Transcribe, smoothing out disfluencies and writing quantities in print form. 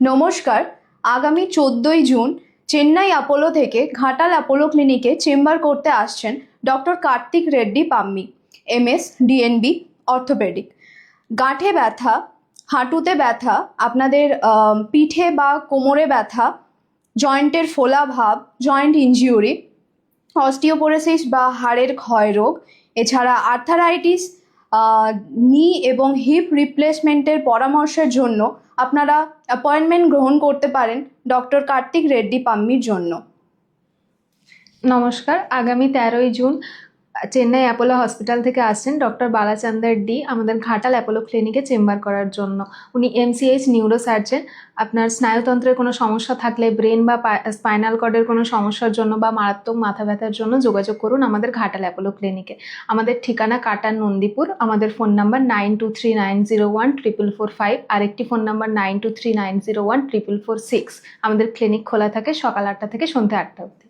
নমস্কার। আগামী 14ই June Chennai Apollo থেকে ঘাটাল অ্যাপোলো ক্লিনিকে চেম্বার করতে আসছেন doctor Karthik Reddy Pammi, MS DNB orthopaedic. গাঁঠে ব্যথা, হাঁটুতে ব্যথা, আপনাদের পিঠে বা কোমরে ব্যথা, জয়েন্টের ফোলা ভাব, জয়েন্ট ইনজিউরি, অস্টিওপোরোসিস বা হাড়ের ক্ষয়রোগ, এছাড়া আর্থারাইটিস, নি এবং হিপ রিপ্লেসমেন্টের পরামর্শের জন্য আপনারা অ্যাপয়েন্টমেন্ট গ্রহণ করতে পারেন ডক্টর কার্তিক রেড্ডি পাম্মির জন্য। নমস্কার। আগামী 13ই জুন চেন্নাই অ্যাপোলো হসপিটাল থেকে আসছেন ডক্টর বালাচন্দর ডি আমাদের ঘাটাল অ্যাপোলো ক্লিনিকে চেম্বার করার জন্য। উনি এমসিএইচ নিউরো সার্জন। আপনার স্নায়ুতন্ত্রের কোনো সমস্যা থাকলে, ব্রেন বা স্পাইনাল কর্ডের কোনো সমস্যার জন্য বা মারাত্মক মাথা ব্যথার জন্য যোগাযোগ করুন আমাদের ঘাটাল অ্যাপোলো ক্লিনিকে। আমাদের ঠিকানা কাটার নন্দীপুর। আমাদের ফোন নাম্বার 9239014445, আরেকটি ফোন নাম্বার 9239014446। আমাদের ক্লিনিক খোলা থাকে সকাল 8টা থেকে সন্ধ্যে 8টা অবধি।